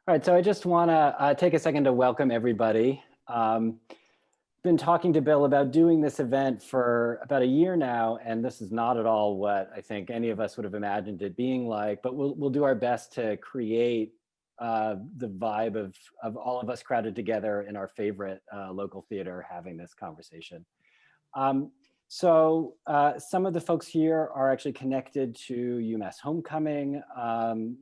All right, so I just want to take a second to welcome everybody. Been talking to Bill about doing this event for about a year now, and this is not at all what I think any of us would have imagined it being like, but we'll do our best to create the vibe of all of us crowded together in our favorite local theater having this conversation. Some of the folks here are actually connected to UMass Homecoming.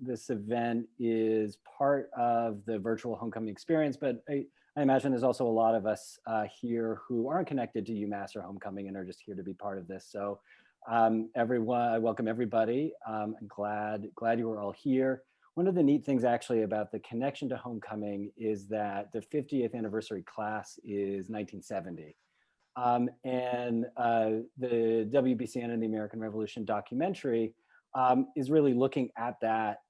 This event is part of the virtual homecoming experience, but I imagine there's also a lot of us here who aren't connected to UMass or homecoming and are just here to be part of this. So everyone, I welcome everybody. I'm glad you were all here. One of the neat things actually about the connection to homecoming is that the 50th anniversary class is 1970. The WBCN and the American Revolution documentary is really looking at that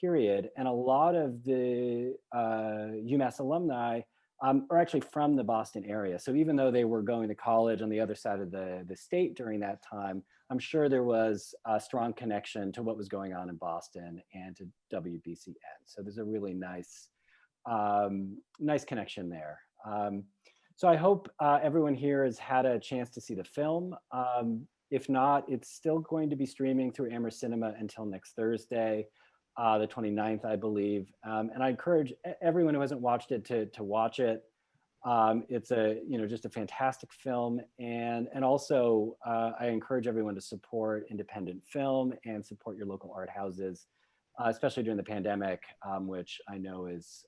period. And a lot of the UMass alumni are actually from the Boston area. So even though they were going to college on the other side of the state during that time, I'm sure there was a strong connection to what was going on in Boston and to WBCN. So there's a really nice connection there. So I hope everyone here has had a chance to see the film. If not, it's still going to be streaming through Amherst Cinema until next Thursday, the 29th, I believe. And I encourage everyone who hasn't watched it to watch it. It's just a fantastic film. And also I encourage everyone to support independent film and support your local art houses. Especially during the pandemic, which I know is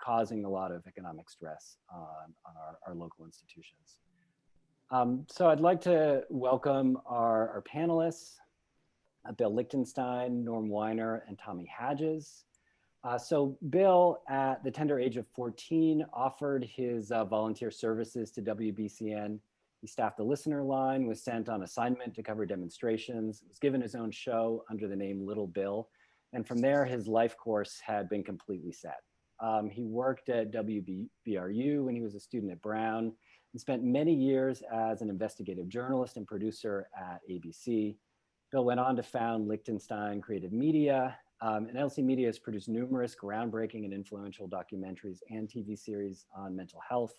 causing a lot of economic stress on our local institutions. So I'd like to welcome our panelists, Bill Lichtenstein, Norm Weiner, and Tommy Hadges. So Bill, at the tender age of 14, offered his volunteer services to WBCN. He staffed the listener line, was sent on assignment to cover demonstrations, was given his own show under the name Little Bill. And from there, his life course had been completely set. He worked at WBRU when he was a student at Brown and spent many years as an investigative journalist and producer at ABC. Bill went on to found Lichtenstein Creative Media, and LC Media has produced numerous groundbreaking and influential documentaries and TV series on mental health,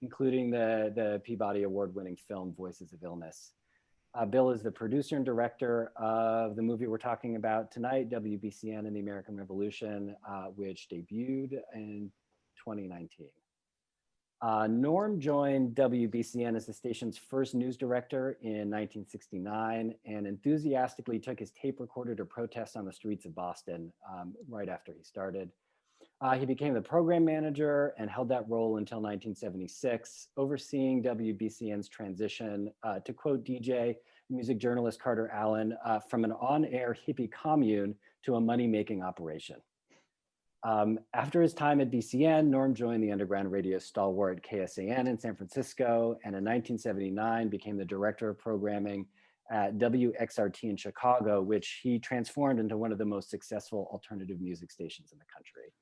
including the Peabody Award-winning film Voices of Illness. Bill is the producer and director of the movie we're talking about tonight, WBCN and the American Revolution, which debuted in 2019. Norm joined WBCN as the station's first news director in 1969 and enthusiastically took his tape recorder to protest on the streets of Boston right after he started. He became the program manager and held that role until 1976, overseeing WBCN's transition, to quote DJ, music journalist Carter Allen, from an on-air hippie commune to a money-making operation. After his time at BCN, Norm joined the underground radio stalwart KSAN in San Francisco, and in 1979 became the director of programming at WXRT in Chicago, which he transformed into one of the most successful alternative music stations in the country.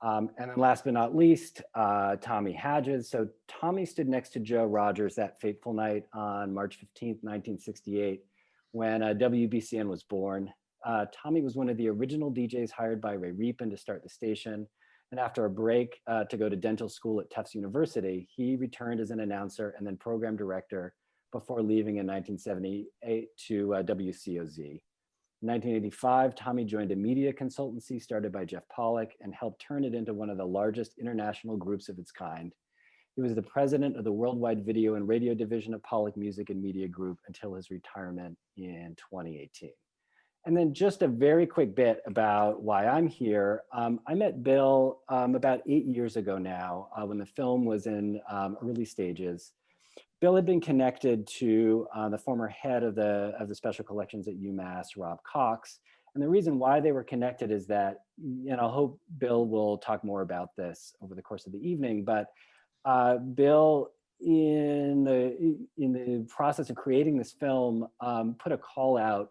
And then last but not least, Tommy Hadges. So Tommy stood next to Joe Rogers that fateful night on March 15th, 1968, when WBCN was born. Tommy was one of the original DJs hired by Ray Reapin to start the station. And after a break to go to dental school at Tufts University, he returned as an announcer and then program director before leaving in 1978 to WCOZ. In 1985, Tommy joined a media consultancy started by Jeff Pollack and helped turn it into one of the largest international groups of its kind. He was the president of the worldwide video and radio division of Pollack Music and Media Group until his retirement in 2018. And then just a very quick bit about why I'm here. I met Bill about 8 years ago now when the film was in early stages. Bill had been connected to the former head of the special collections at UMass, Rob Cox. And the reason why they were connected is that, and I hope Bill will talk more about this over the course of the evening, but Bill, in the process of creating this film, put a call out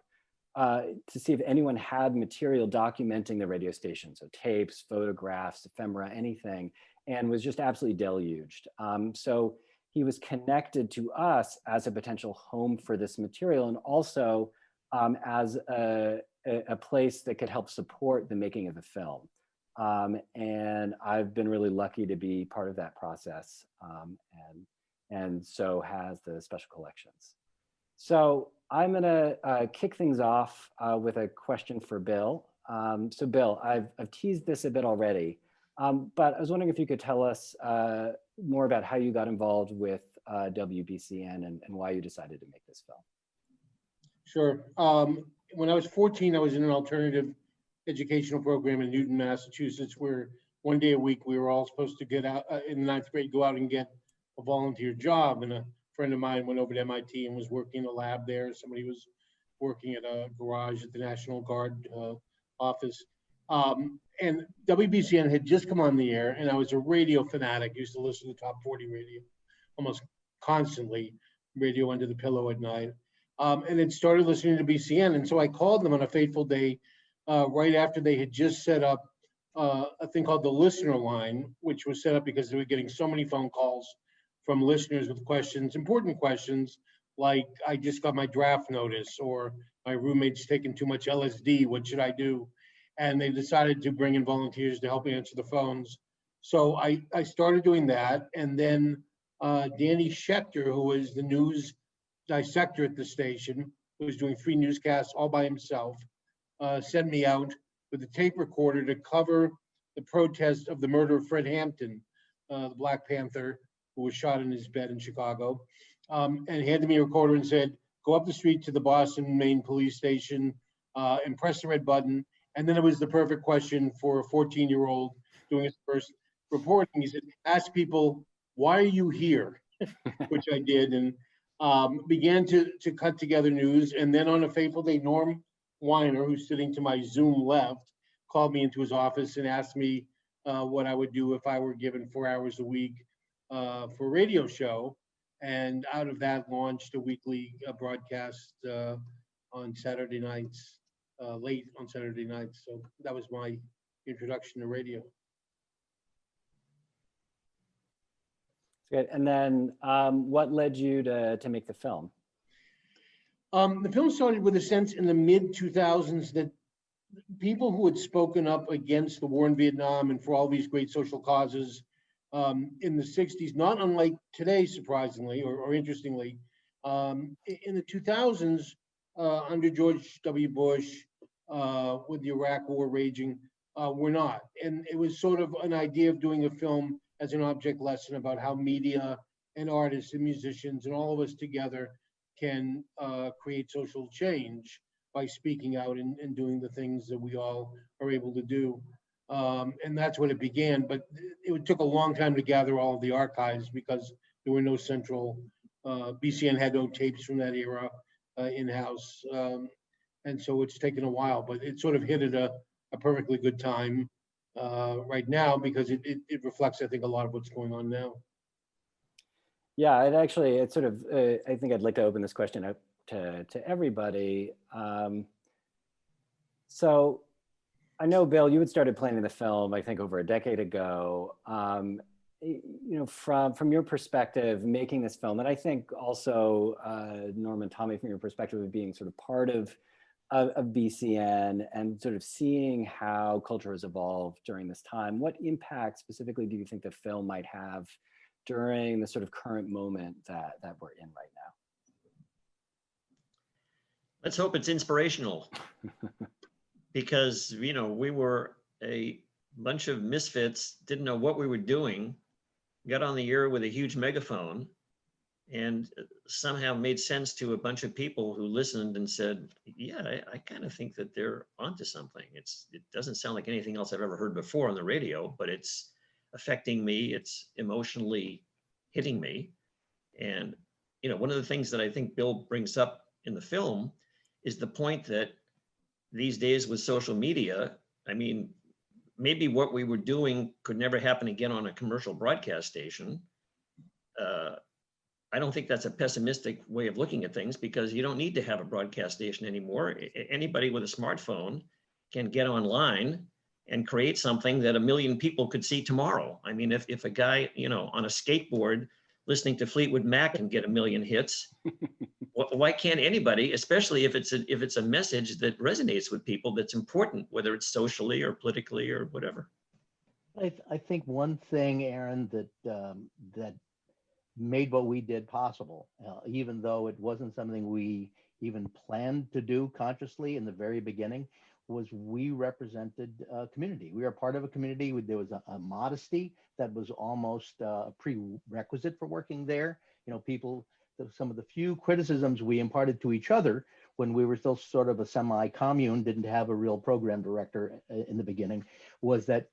to see if anyone had material documenting the radio station, so tapes, photographs, ephemera, anything, and was just absolutely deluged. So he was connected to us as a potential home for this material, and also as a place that could help support the making of the film. And I've been really lucky to be part of that process, and so has the special collections. So I'm gonna kick things off with a question for Bill. So Bill, I've teased this a bit already, but I was wondering if you could tell us more about how you got involved with WBCN and why you decided to make this film. Sure. When I was 14, I was in an alternative educational program in Newton, Massachusetts, where one day a week we were all supposed to get out in the ninth grade, go out and get a volunteer job. And a friend of mine went over to MIT and was working in a lab there. Somebody was working at a garage at the National Guard office. And WBCN had just come on the air, and I was a radio fanatic. Used to listen to Top 40 radio almost constantly, radio under the pillow at night. And then started listening to BCN. And so I called them on a fateful day, right after they had just set up a thing called the listener line, which was set up because they were getting so many phone calls from listeners with questions, important questions, like I just got my draft notice, or my roommate's taking too much LSD, what should I do? And they decided to bring in volunteers to help me answer the phones. So I started doing that. And then Danny Schechter, who was the news dissector at the station, who was doing 3 newscasts all by himself, sent me out with a tape recorder to cover the protest of the murder of Fred Hampton, the Black Panther, who was shot in his bed in Chicago, and handed me a recorder and said, go up the street to the Boston Main Police Station and press the red button. And then it was the perfect question for a 14-year-old doing his first reporting. He said, ask people, why are you here? Which I did, and began to cut together news. And then on a fateful day, Norm Weiner, who's sitting to my Zoom left, called me into his office and asked me what I would do if I were given 4 hours a week for a radio show. And out of that launched a weekly broadcast on Saturday nights, late on Saturday nights. So that was my introduction to radio. Good. And then what led you to make the film? The film started with a sense in the mid-2000s that people who had spoken up against the war in Vietnam and for all these great social causes in the 60s, not unlike today, surprisingly or interestingly, in the 2000s, under George W. Bush, with the Iraq war raging, were not. And it was sort of an idea of doing a film as an object lesson about how media and artists and musicians and all of us together can create social change by speaking out and doing the things that we all are able to do. And that's when it began, but it took a long time to gather all of the archives because there were no central, BCN had no tapes from that era in-house. And so it's taken a while, but it sort of hit at a perfectly good time right now because it reflects, I think, a lot of what's going on now. Yeah, it's sort of, I think I'd like to open this question up to everybody. So I know, Bill, you had started planning the film, I think, over a decade ago. You know, from your perspective, making this film, and I think also, Norm and Tommy, from your perspective of being sort of part of BCN and sort of seeing how culture has evolved during this time, what impact specifically do you think the film might have during the sort of current moment that we're in right now? Let's hope it's inspirational. Because, you know, we were a bunch of misfits, didn't know what we were doing, got on the air with a huge megaphone, and somehow made sense to a bunch of people who listened and said, yeah, I kind of think that they're onto something. It doesn't sound like anything else I've ever heard before on the radio, but it's affecting me. It's emotionally hitting me. And, you know, one of the things that I think Bill brings up in the film is the point that these days with social media, I mean, maybe what we were doing could never happen again on a commercial broadcast station. I don't think that's a pessimistic way of looking at things because you don't need to have a broadcast station anymore. Anybody with a smartphone can get online and create something that 1 million people could see tomorrow. I mean, if a guy, you know, on a skateboard listening to Fleetwood Mac can get 1 million hits, why can't anybody, especially if it's a message that resonates with people that's important, whether it's socially or politically or whatever? I think one thing, Aaron, that made what we did possible, even though it wasn't something we even planned to do consciously in the very beginning, was we represented a community. We were part of a community. There was a modesty that was almost a prerequisite for working there. You know, some of the few criticisms we imparted to each other when we were still sort of a semi-commune, didn't have a real program director in the beginning, was that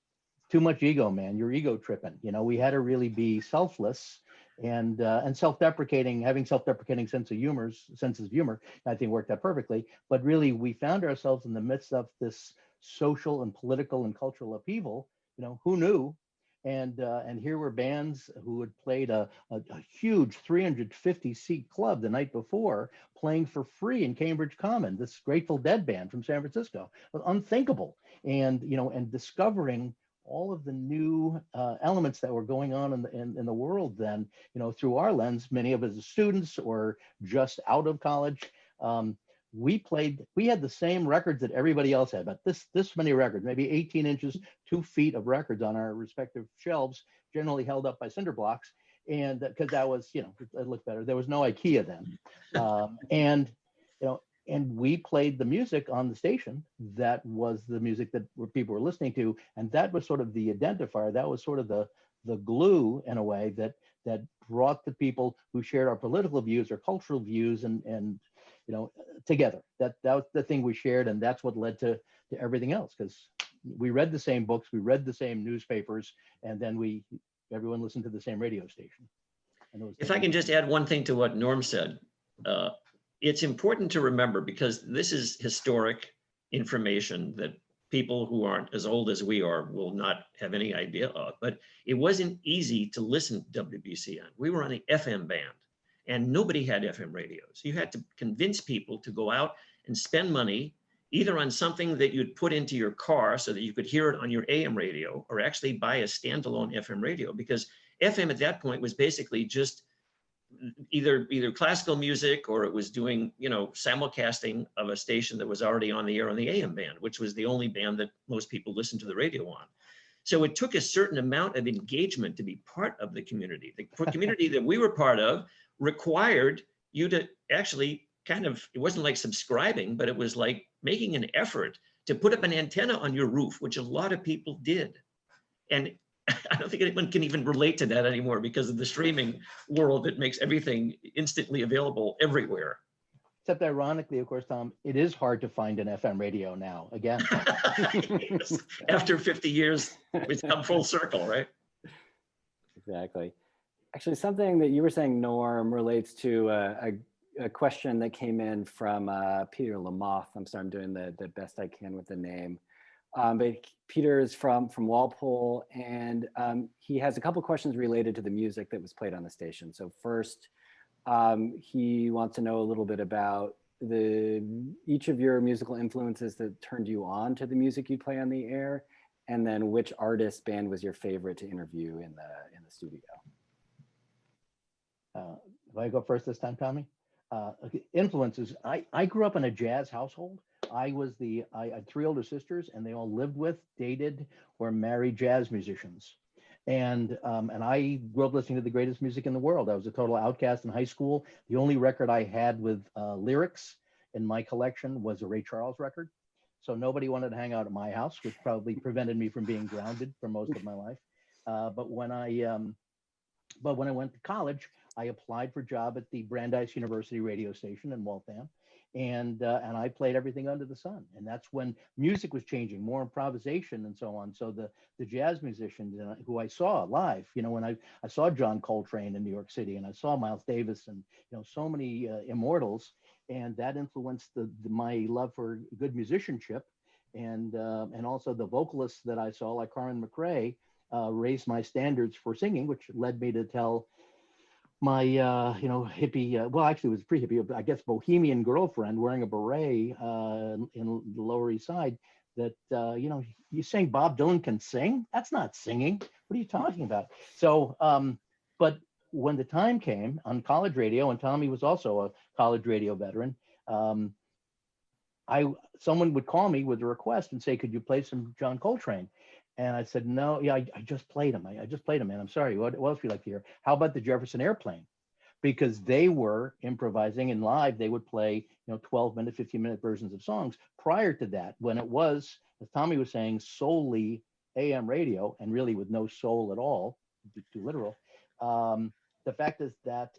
too much ego, man. You're ego tripping. You know, we had to really be selfless and self-deprecating, having self-deprecating senses of humor, I think worked out perfectly. But really, we found ourselves in the midst of this social and political and cultural upheaval. You know, who knew? And here were bands who had played a huge 350-seat club the night before, playing for free in Cambridge Common. This Grateful Dead band from San Francisco, it was unthinkable. And you know, and discovering all of the new elements that were going on in the world then, you know, through our lens, many of us as students or just out of college. We had the same records that everybody else had, but this many records, maybe 18 inches, 2 feet of records on our respective shelves, generally held up by cinder blocks. And because that was, you know, it looked better. There was no IKEA then. And, you know, and we played the music on the station that was the music that people were listening to. And that was sort of the identifier. That was sort of the glue in a way that brought the people who shared our political views or cultural views and you know, together. That was the thing we shared, and that's what led to everything else, because we read the same books, we read the same newspapers, and then everyone listened to the same radio station. If I can just add one thing to what Norm said, it's important to remember, because this is historic information that people who aren't as old as we are will not have any idea of, but it wasn't easy to listen to WBCN. We were on an FM band. And nobody had FM radios. You had to convince people to go out and spend money either on something that you'd put into your car so that you could hear it on your AM radio, or actually buy a standalone FM radio, because FM at that point was basically just either classical music, or it was doing, you know, simulcasting of a station that was already on the air on the AM band, which was the only band that most people listened to the radio on. So it took a certain amount of engagement to be part of the community. The community that we were part of required you to actually kind of, it wasn't like subscribing, but it was like making an effort to put up an antenna on your roof, which a lot of people did. And I don't think anyone can even relate to that anymore because of the streaming world that makes everything instantly available everywhere. Except ironically, of course, Tom, it is hard to find an FM radio now, again. Yes. After 50 years, it's come full circle, right? Exactly. Actually, something that you were saying, Norm, relates to a question that came in from Peterlamothe. I'm sorry, I'm doing the best I can with the name. But Peter is from Walpole, and he has a couple questions related to the music that was played on the station. So first, he wants to know a little bit about each of your musical influences that turned you on to the music you play on the air, and then which artist band was your favorite to interview in the studio. If I go first this time, Tommy? Influences. I grew up in a jazz household. I had 3 older sisters, and they all lived with, dated, or married jazz musicians. And I grew up listening to the greatest music in the world. I was a total outcast in high school. The only record I had with lyrics in my collection was a Ray Charles record. So nobody wanted to hang out at my house, which probably prevented me from being grounded for most of my life. But when I went to college, I applied for a job at the Brandeis University radio station in Waltham, and I played everything under the sun. And that's when music was changing, more improvisation and so on. So the jazz musicians who I saw live, you know, when I saw John Coltrane in New York City, and I saw Miles Davis, and you know, so many immortals, and that influenced my love for good musicianship, and also the vocalists that I saw, like Carmen McRae, raised my standards for singing, which led me to tell my hippie, well, actually it was pre-hippie, I guess, bohemian girlfriend wearing a beret in the Lower East Side that, you saying Bob Dylan can sing? That's not singing. What are you talking about? So, but when the time came on college radio, and Tommy was also a college radio veteran, someone would call me with a request and say, could you play some John Coltrane? And I said, no, yeah, I just played them. I just played them, man. I'm sorry. What else would you like to hear? How about the Jefferson Airplane? Because they were improvising and live. They would play, 12-minute, 15-minute versions of songs. Prior to that, when it was, as Tommy was saying, solely AM radio and really with no soul at all, to be too literal. The fact is that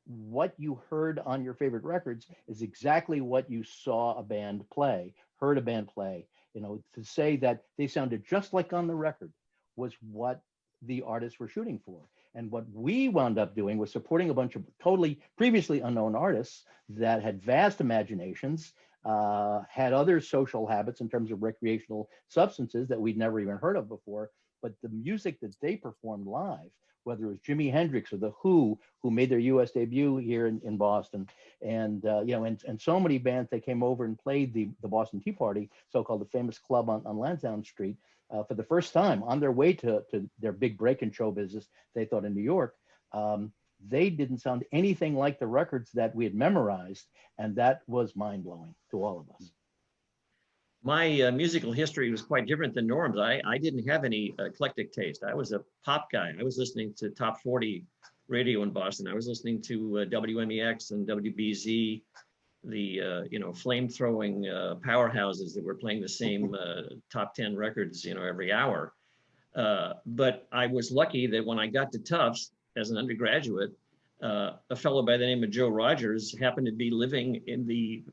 what you heard on your favorite records is exactly what you saw a band play, heard a band play. To say that they sounded just like on the record was what the artists were shooting for. And what we wound up doing was supporting a bunch of totally previously unknown artists that had vast imaginations, had other social habits in terms of recreational substances that we'd never even heard of before. But the music that they performed live, whether it was Jimi Hendrix or The Who made their U.S. debut here in Boston, and and so many bands that came over and played the Boston Tea Party, so-called the famous club on Lansdowne Street, for the first time on their way to their big break in show business, they thought in New York. They didn't sound anything like the records that we had memorized, and that was mind-blowing to all of us. My musical history was quite different than Norm's. I didn't have any eclectic taste. I was a pop guy. I was listening to top 40 radio in Boston. I was listening to WMEX and WBZ, the flame-throwing powerhouses that were playing the same top 10 records every hour. But I was lucky that when I got to Tufts as an undergraduate, a fellow by the name of Joe Rogers happened to be living in the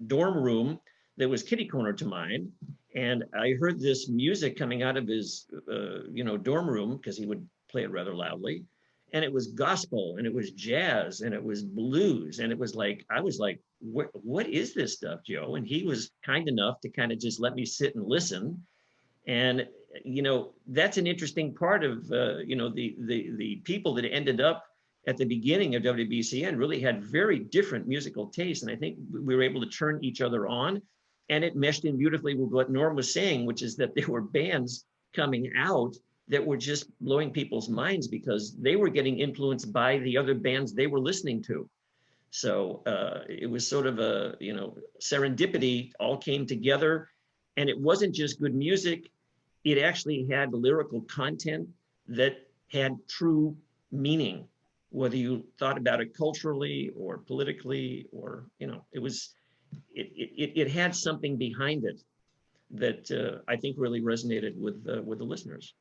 dorm room that was kitty corner to mine. And I heard this music coming out of his, dorm room, because he would play it rather loudly. And it was gospel, and it was jazz, and it was blues. And it was like, I was like, what is this stuff, Joe? And he was kind enough to kind of just let me sit and listen. And, that's an interesting part of, the people that ended up at the beginning of WBCN really had very different musical tastes. And I think we were able to turn each other on. And it meshed in beautifully with what Norm was saying, which is that there were bands coming out that were just blowing people's minds because they were getting influenced by the other bands they were listening to. So it was sort of a, serendipity, all came together. And it wasn't just good music. It actually had lyrical content that had true meaning, whether you thought about it culturally or politically, or, it had something behind it that I think really resonated with the listeners.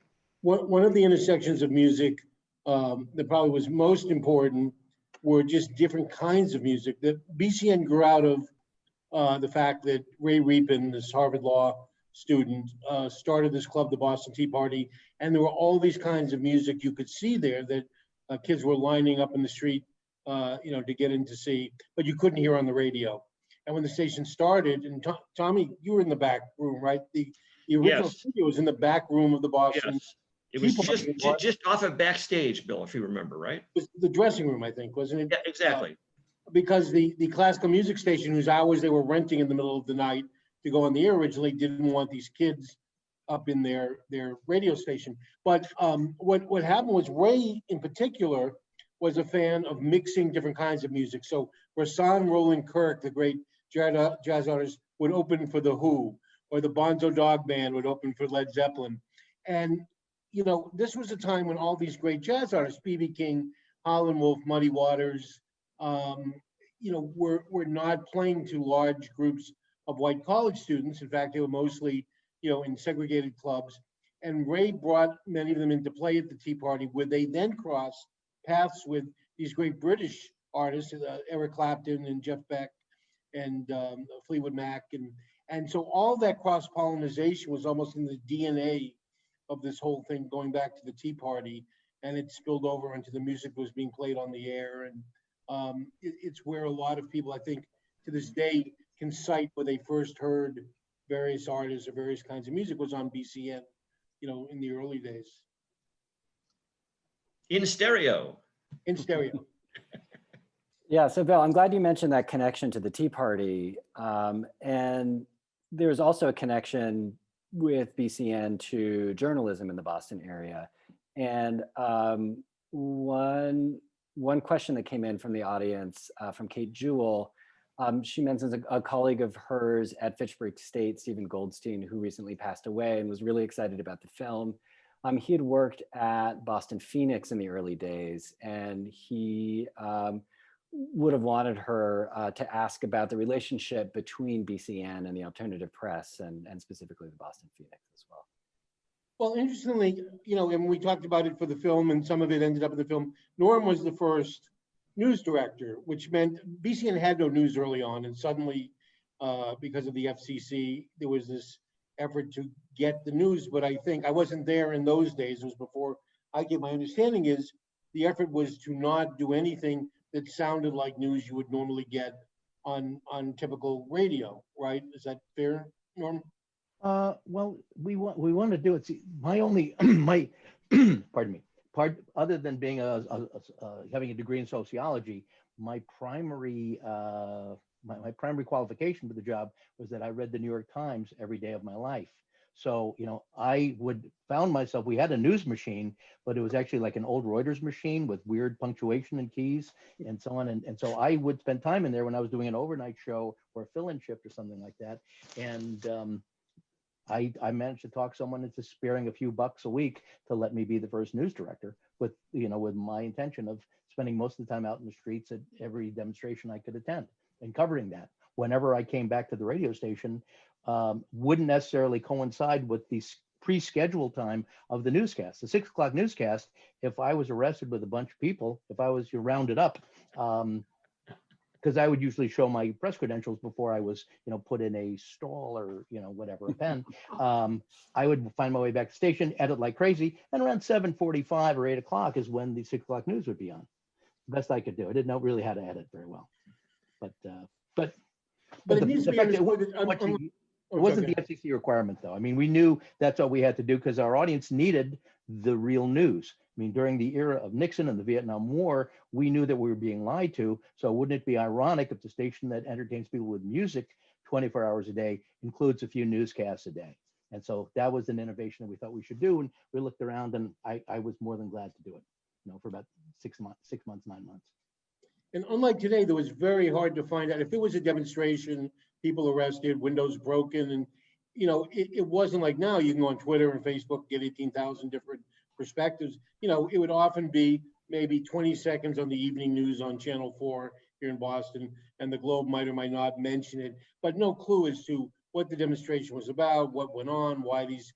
One of the intersections of music that probably was most important were just different kinds of music. The BCN grew out of the fact that Ray Ripon, this Harvard Law student, started this club, the Boston Tea Party, and there were all these kinds of music you could see there that kids were lining up in the street, to get in to see, but you couldn't hear on the radio. And when the station started, and Tommy, you were in the back room, right? The original studio was in the back room of the Boston. Yes. It was just off of backstage, Bill, if you remember, right? It was the dressing room, I think, wasn't it? Yeah, exactly. Because the classical music station, whose hours they were renting in the middle of the night to go on the air originally, didn't want these kids up in their radio station. But what happened was Ray, in particular, was a fan of mixing different kinds of music. So Rahsaan Roland Kirk, the great jazz artist, would open for The Who, or the Bonzo Dog Band would open for Led Zeppelin. And, this was a time when all these great jazz artists, B.B. King, Howlin' Wolf, Muddy Waters, were not playing to large groups of white college students. In fact, they were mostly, in segregated clubs. And Ray brought many of them into play at the Tea Party, where they then crossed paths with these great British artists, Eric Clapton and Jeff Beck and Fleetwood Mac. And so all that cross-pollination was almost in the DNA of this whole thing, going back to the Tea Party, and it spilled over into the music that was being played on the air. And it's where a lot of people, I think, to this day, can cite where they first heard various artists or various kinds of music was on BCN, in the early days. In stereo. In stereo. Yeah, so Bill, I'm glad you mentioned that connection to the Tea Party. And there's also a connection with BCN to journalism in the Boston area. And one question that came in from the audience, from Kate Jewell, She mentions a colleague of hers at Fitchburg State, Stephen Goldstein, who recently passed away and was really excited about the film. He had worked at Boston Phoenix in the early days, and he would have wanted her to ask about the relationship between BCN and the alternative press, and specifically the Boston Phoenix as well. Well, interestingly, and we talked about it for the film, and some of it ended up in the film. Norm was the first news director, which meant BCN had no news early on, and suddenly, because of the FCC, there was this effort to get the news. But I think I wasn't there in those days. It was before I get. My understanding is the effort was to not do anything that sounded like news you would normally get on typical radio, right? Is that fair, Norm? Well, we want to do it. See, my only pardon me. Other than being having a degree in sociology, my primary my primary qualification for the job was that I read the New York Times every day of my life. So, I found myself, we had a news machine, but it was actually like an old Reuters machine with weird punctuation and keys and so on. And so I would spend time in there when I was doing an overnight show or a fill-in shift or something like that. And I managed to talk someone into sparing a few bucks a week to let me be the first news director with my intention of spending most of the time out in the streets at every demonstration I could attend and covering that. Whenever I came back to the radio station, wouldn't necessarily coincide with the pre-scheduled time of the newscast. The 6 o'clock newscast, if I was arrested with a bunch of people, if I was rounded up, because I would usually show my press credentials before I was, put in a stall or, whatever, a pen. I would find my way back to the station, edit like crazy, and around 7:45 or 8 o'clock is when the 6 o'clock news would be on. The best I could do. I didn't know really how to edit very well, but it needs to be understood. It wasn't the FCC requirement, though. I mean, we knew that's all we had to do because our audience needed the real news. I mean, during the era of Nixon and the Vietnam War, we knew that we were being lied to. So wouldn't it be ironic if the station that entertains people with music 24 hours a day includes a few newscasts a day? And so that was an innovation that we thought we should do. And we looked around, and I was more than glad to do it, for about 6 months, 9 months. And unlike today, that was very hard to find out. If there was a demonstration, people arrested, windows broken, and it wasn't like now you can go on Twitter and Facebook, get 18,000 different perspectives. It would often be maybe 20 seconds on the evening news on Channel 4 here in Boston, and the Globe might or might not mention it, but no clue as to what the demonstration was about, what went on, why these,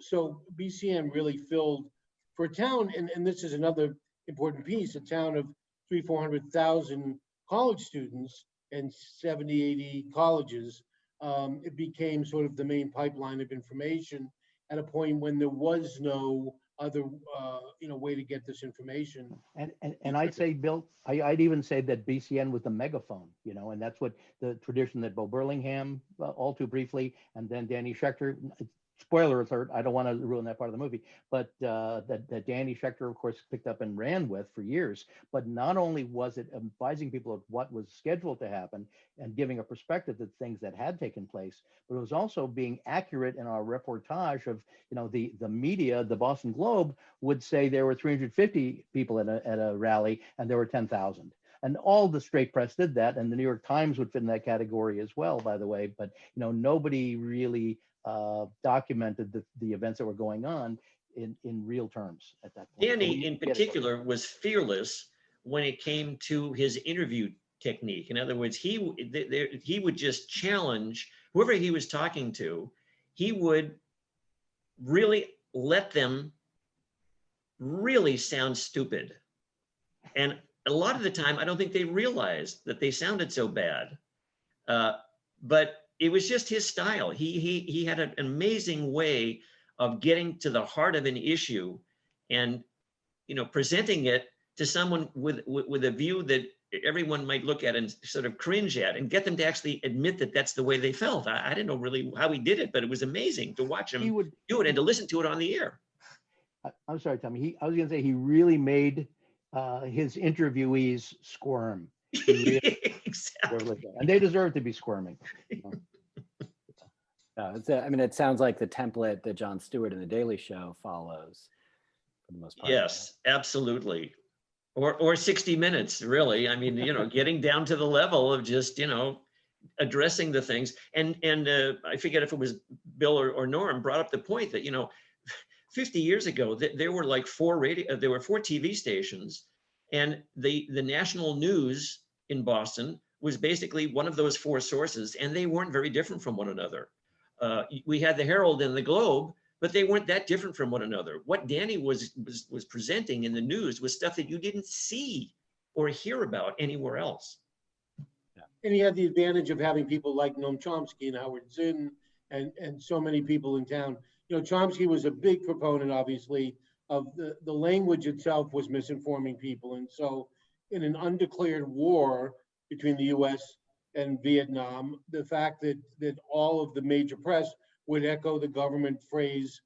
so BCN really filled for a town, and this is another important piece, a town of 300,000-400,000 college students and 70, 80 colleges. It became sort of the main pipeline of information at a point when there was no other, way to get this information. And I'd say, Bill, I'd even say that BCN was the megaphone, and that's what the tradition that Bo Burlingham, all too briefly, and then Danny Schechter. Spoiler alert, I don't want to ruin that part of the movie, but that Danny Schechter, of course, picked up and ran with for years. But not only was it advising people of what was scheduled to happen and giving a perspective of things that had taken place, but it was also being accurate in our reportage of, the media, the Boston Globe would say there were 350 people at a rally and there were 10,000. And all the straight press did that, and the New York Times would fit in that category as well, by the way. But nobody really documented the events that were going on in real terms at that point. Danny, in particular, was fearless when it came to his interview technique. In other words, he would just challenge whoever he was talking to. He would really let them really sound stupid. And a lot of the time, I don't think they realized that they sounded so bad. But it was just his style. He had an amazing way of getting to the heart of an issue and, presenting it to someone with a view that everyone might look at and sort of cringe at, and get them to actually admit that that's the way they felt. I didn't know really how he did it, but it was amazing to watch him do it and to listen to it on the air. I'm sorry, Tommy. I was going to say he really made his interviewees squirm. Exactly. And they deserve to be squirming. It sounds like the template that Jon Stewart in The Daily Show follows for the most part. Yes, absolutely. Or 60 Minutes, really. I mean, getting down to the level of just, addressing the things. And I forget if it was Bill or Norm brought up the point that, 50 years ago, there were like there were 4 TV stations, and the national news in Boston was basically one of those 4 sources, and they weren't very different from one another. We had the Herald and the Globe, but they weren't that different from one another. What Danny was presenting in the news was stuff that you didn't see or hear about anywhere else. And he had the advantage of having people like Noam Chomsky and Howard Zinn and so many people in town. Chomsky was a big proponent, obviously, of the language itself was misinforming people. And so in an undeclared war between the US and Vietnam, the fact that all of the major press would echo the government phrase,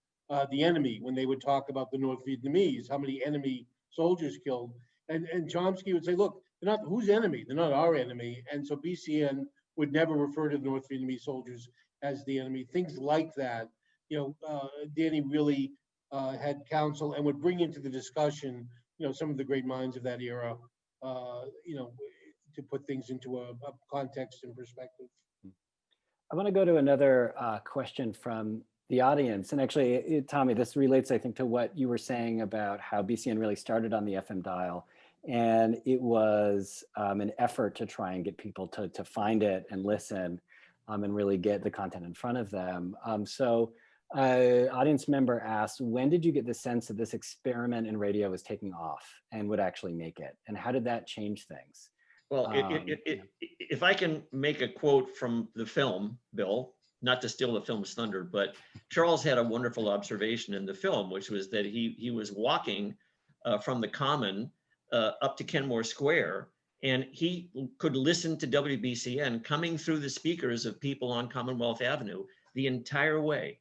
the enemy, when they would talk about the North Vietnamese, how many enemy soldiers killed. And Chomsky would say, look, they're not whose enemy? They're not our enemy. And so BCN would never refer to the North Vietnamese soldiers as the enemy. Things like that. Danny really had counsel and would bring into the discussion, some of the great minds of that era, to put things into a context and perspective. I want to go to another question from the audience. And actually, Tommy, this relates, I think, to what you were saying about how BCN really started on the FM dial. And it was an effort to try and get people to find it and listen and really get the content in front of them. So audience member asked, when did you get the sense that this experiment in radio was taking off and would actually make it? And how did that change things? Well, if I can make a quote from the film, Bill, not to steal the film's thunder, but Charles had a wonderful observation in the film, which was that he was walking from the Common up to Kenmore Square, and he could listen to WBCN coming through the speakers of people on Commonwealth Avenue the entire way.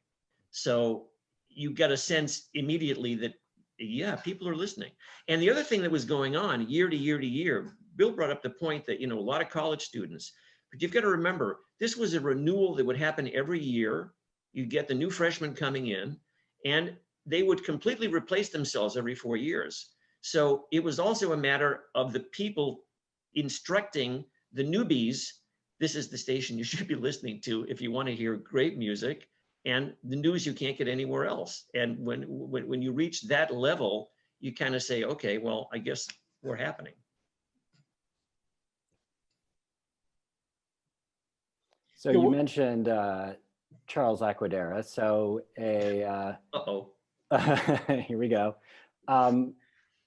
So you get a sense immediately that, yeah, people are listening. And the other thing that was going on year to year to year, Bill brought up the point that, a lot of college students, but you've got to remember, this was a renewal that would happen every year. You get the new freshmen coming in, and they would completely replace themselves every 4 years. So it was also a matter of the people instructing the newbies, this is the station you should be listening to if you want to hear great music and the news you can't get anywhere else. And when you reach that level, you kind of say, okay, well, I guess we're happening. So you mentioned Charles Laquadera. So here we go.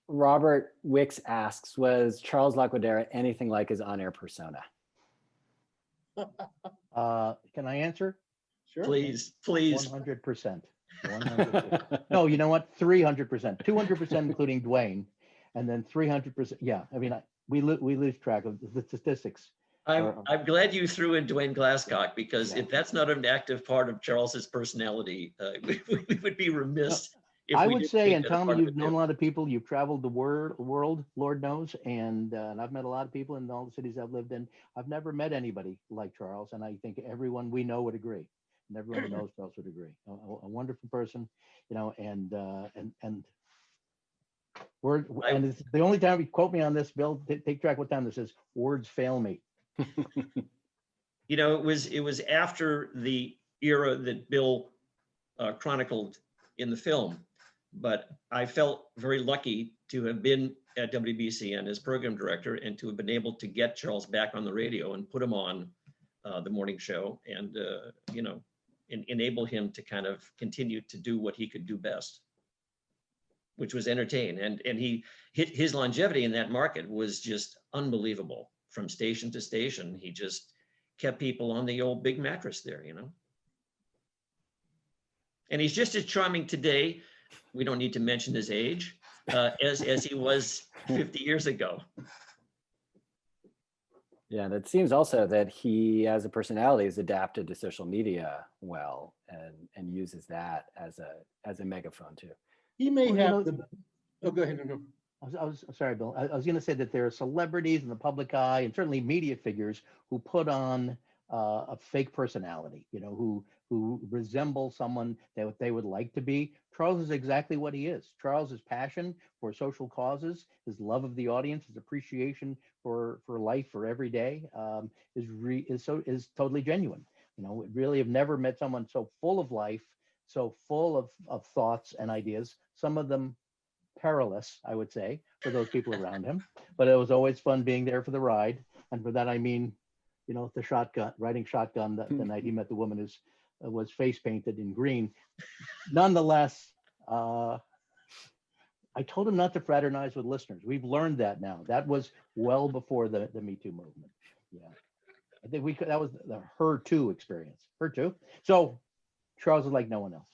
Robert Wicks asks, was Charles Laquadera anything like his on-air persona? Can I answer? Sure. Please. 100%. 100%. No, you know what? 300%. 200% including Dwayne, and then 300%. Yeah, I mean, we lose track of the statistics. I'm glad you threw in Dwayne Glasscock, because if that's not an active part of Charles's personality, we would be remiss. I would say, and Tommy, you've known a lot of people, you've traveled the world, Lord knows, and I've met a lot of people in all the cities I've lived in. I've never met anybody like Charles, and I think everyone we know would agree, and everyone who knows Charles would agree. A wonderful person, and it's the only time you quote me on this, Bill. Take track what time this is. Words fail me. It was after the era that Bill chronicled in the film. But I felt very lucky to have been at WBCN as program director and to have been able to get Charles back on the radio and put him on the morning show and, enable him to kind of continue to do what he could do best, which was entertain. And his longevity in that market was just unbelievable. From station to station, he just kept people on the old big mattress there, And he's just as charming today, we don't need to mention his age, as he was 50 years ago. Yeah, and it seems also that he, as a personality, is adapted to social media well and uses that as a megaphone too. He may have go ahead. No. I was sorry, Bill. I was going to say that there are celebrities in the public eye and certainly media figures who put on a fake personality, who resembles someone that they would like to be. Charles is exactly what he is. Charles's passion for social causes, his love of the audience, his appreciation for life, for every day, is totally genuine. Really have never met someone so full of life, so full of thoughts and ideas. Some of them perilous, I would say, for those people around him. But it was always fun being there for the ride. And for that, I mean, the shotgun, riding shotgun the night he met the woman who was face painted in green. Nonetheless, I told him not to fraternize with listeners. We've learned that now. That was well before the Me Too movement. Yeah. I think that was the Her Too experience. Her Too. So Charles is like no one else.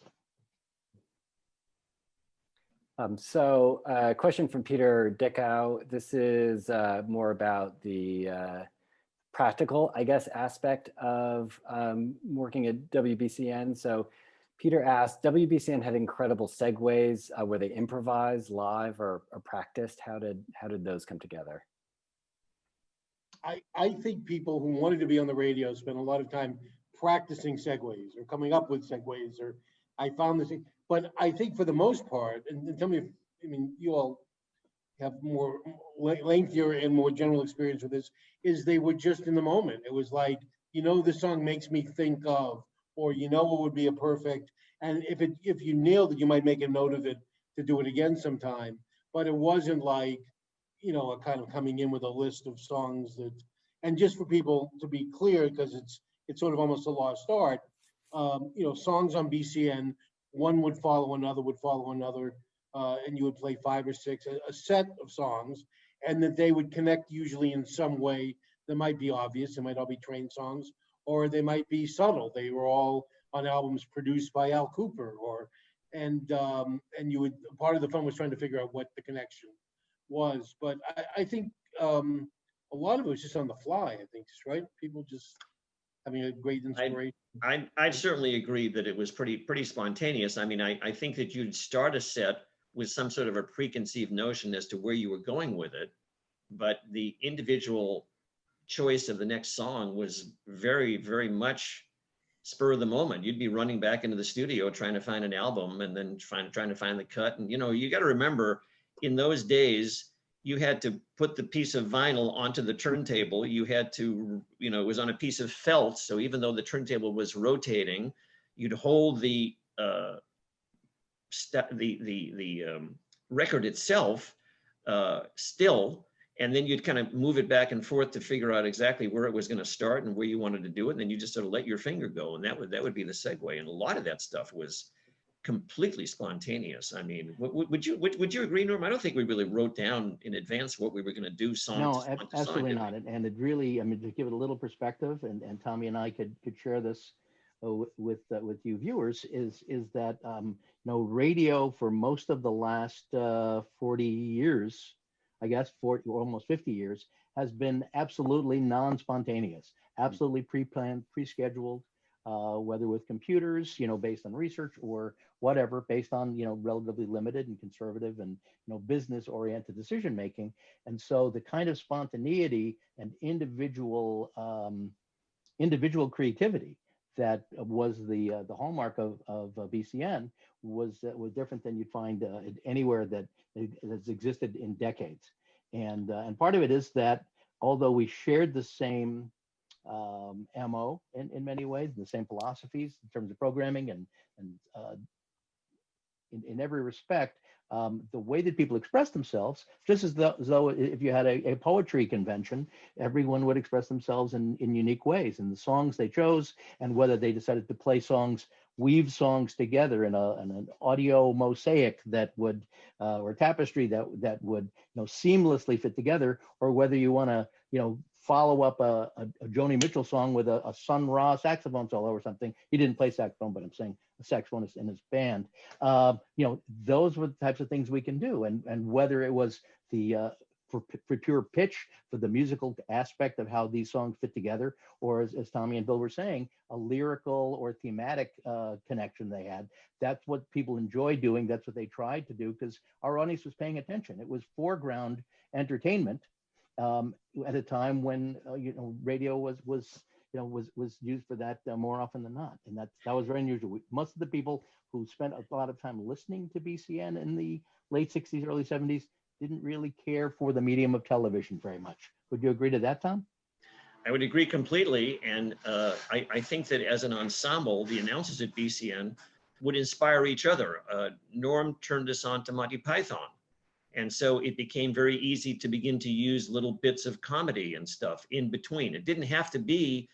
So a question from Peter Dickow. This is more about the practical, I guess, aspect of working at WBCN. So Peter asked, WBCN had incredible segways. Were they improvised, live, or practiced? How did those come together? I think people who wanted to be on the radio spent a lot of time practicing segues or coming up with segues, or I found this, but I think for the most part, and tell me if, you all have more lengthier and more general experience with this, is they were just in the moment. It was like, this song makes me think of, or it would be a perfect, and if you nailed it, you might make a note of it to do it again sometime. But it wasn't like, a kind of coming in with a list of songs that, and just for people to be clear, because it's sort of almost a lost art, songs on BCN, one would follow another, and you would play 5 or 6, a set of songs, and that they would connect usually in some way that might be obvious. They might all be train songs, or they might be subtle. They were all on albums produced by Al Cooper, and you would, part of the fun was trying to figure out what the connection was. But I think a lot of it was just on the fly, I think, right? People just having a great inspiration. I certainly agree that it was pretty spontaneous. I think that you'd start a set with some sort of a preconceived notion as to where you were going with it, but the individual choice of the next song was very, very much spur of the moment. You'd be running back into the studio trying to find an album, and then trying to find the cut. And you got to remember, in those days, you had to put the piece of vinyl onto the turntable. You had to, it was on a piece of felt. So even though the turntable was rotating, you'd hold the record itself still, and then you'd kind of move it back and forth to figure out exactly where it was going to start and where you wanted to do it. And then you just sort of let your finger go, and that would be the segue. And a lot of that stuff was completely spontaneous. Would you agree, Norm? I don't think we really wrote down in advance what we were going to do song to song. No, absolutely not. And it really, to give it a little perspective, and Tommy and I could share this with you viewers, is that radio for most of the last 40 years, I guess 40 or almost 50 years, has been absolutely non-spontaneous, absolutely pre-planned, pre-scheduled, whether with computers, based on research, or whatever, based on, relatively limited and conservative and, business-oriented decision-making. And so the kind of spontaneity and individual creativity that was the hallmark of BCN was different than you'd find anywhere that has existed in decades. And part of it is that although we shared the same MO in many ways, the same philosophies in terms of programming and in every respect, the way that people express themselves, just as though if you had a poetry convention, everyone would express themselves in unique ways, and the songs they chose, and whether they decided to play songs, weave songs together in an audio mosaic that would, or tapestry that would, seamlessly fit together, or whether you want to, follow up a Joni Mitchell song with a Sun Ra saxophone solo or something. He didn't play saxophone, but I'm saying a saxophonist in his band. Those were the types of things we can do. And whether it was for pure pitch, for the musical aspect of how these songs fit together, or as Tommy and Bill were saying, a lyrical or thematic connection they had. That's what people enjoy doing. That's what they tried to do, because our audience was paying attention. It was foreground entertainment at a time when radio was was used for that more often than not, and that was very unusual. Most of the people who spent a lot of time listening to BCN in the late 60s, early 70s didn't really care for the medium of television very much. Would you agree to that, Tom? I would agree completely. And I think that as an ensemble, the announcers at BCN would inspire each other. Norm turned us on to Monty Python. And so it became very easy to begin to use little bits of comedy and stuff in between. It didn't have to be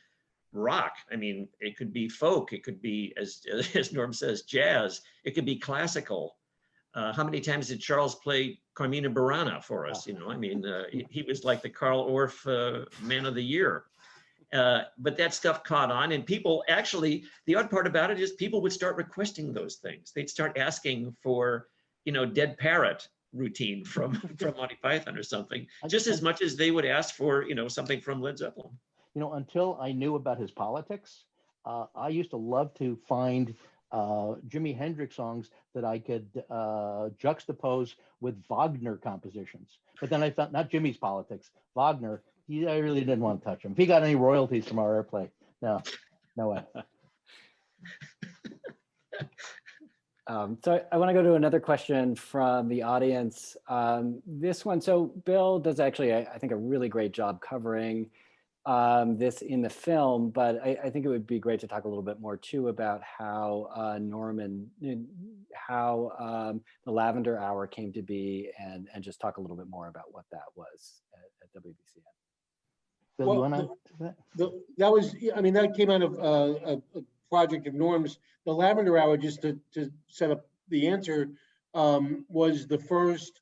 rock. I mean, it could be folk. It could be, as Norm says, jazz. It could be classical. How many times did Charles play Carmina Burana for us? You know, I mean, he was like the Carl Orff Man of the Year. But that stuff caught on, and people actually, the odd part about it is people would start requesting those things. They'd start asking for, you know, Dead Parrot routine from Monty Python or something, just as much as they would ask for, you know, something from Led Zeppelin. You know, until I knew about his politics, I used to love to find Jimi Hendrix songs that I could juxtapose with Wagner compositions. But then I thought, not Jimmy's politics, Wagner, I really didn't want to touch him. If he got any royalties from our airplay, no way. So I want to go to another question from the audience. This one, so Bill does actually, I think, a really great job covering this in the film, but I think it would be great to talk a little bit more too about how Norman, how the Lavender Hour came to be, and just talk a little bit more about what that was at WBCN. Bill, Well, you want to? That was, I mean, that came out of a project of Norm's. The Lavender Hour, just to set up the answer, was the first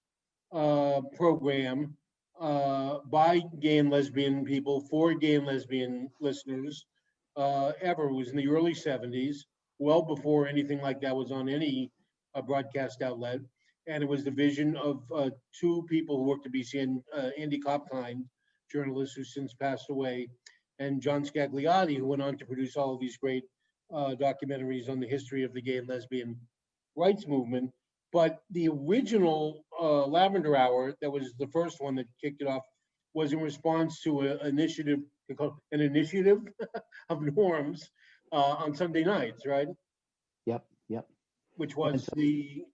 program by gay and lesbian people for gay and lesbian listeners ever. It was in the early 70s, well before anything like that was on any broadcast outlet. And it was the vision of two people who worked at BCN, Andy Kopkind, journalist who since passed away, and John Scagliotti, who went on to produce all of these great documentaries on the history of the gay and lesbian rights movement. But the original Lavender Hour, that was the first one that kicked it off, was in response to an initiative of Norm's on Sunday nights, right? Yep. Which was we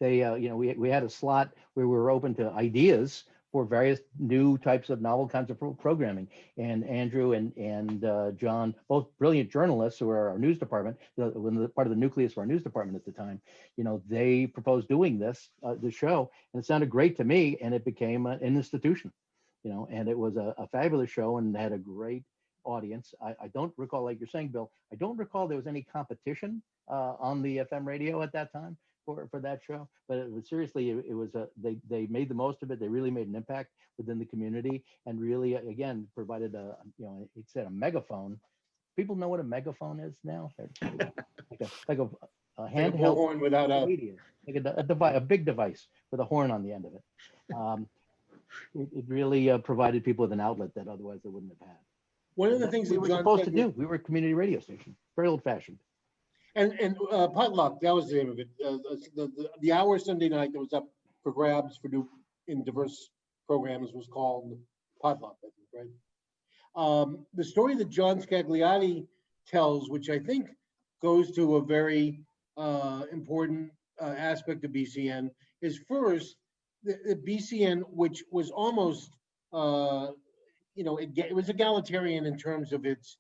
had a slot where we were open to ideas for various new types of novel kinds of programming. And Andrew and John, both brilliant journalists who are our news department, part of the nucleus of our news department at the time, you know, they proposed doing this, the show, and it sounded great to me, and it became an institution, you know, and it was a fabulous show and had a great audience. I don't recall, like you're saying, Bill, I don't recall there was any competition on the FM radio at that time for that show, but it was seriously, it was they made the most of it. They really made an impact within the community, and really, again, provided it said a megaphone. People know what a megaphone is now. like a handheld horn without a radio, like a big device with a horn on the end of it. It really provided people with an outlet that otherwise they wouldn't have had. One of the things we that were John supposed said, to do. We were a community radio station, very old-fashioned. and Potluck, that was the name of it. The hour Sunday night that was up for grabs for new in diverse programs was called Potluck, I think, right? The story that John Scagliotti tells, which I think goes to a very important aspect of BCN, is first the BCN, which was almost it was egalitarian in terms of its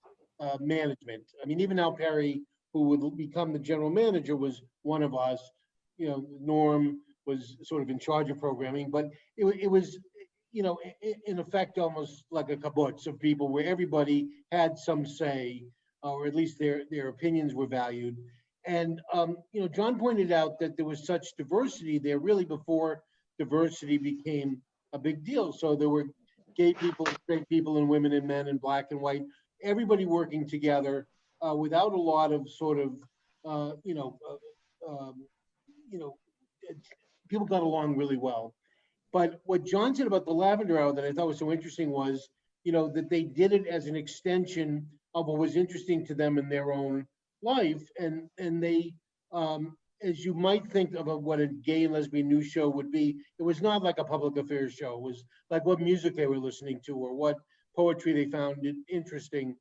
management. I mean, even Al Perry, who would become the general manager, was one of us. You know, Norm was sort of in charge of programming, but it was, in effect, almost like a kibbutz of people where everybody had some say, or at least their opinions were valued. And, John pointed out that there was such diversity there really before diversity became a big deal. So there were gay people, straight people, and women and men, and black and white, everybody working together without a lot of sort of, people got along really well. But what John said about the Lavender Hour that I thought was so interesting was, that they did it as an extension of what was interesting to them in their own life. And they, as you might think of what a gay and lesbian news show would be, it was not like a public affairs show. It was like what music they were listening to or what poetry they found interesting.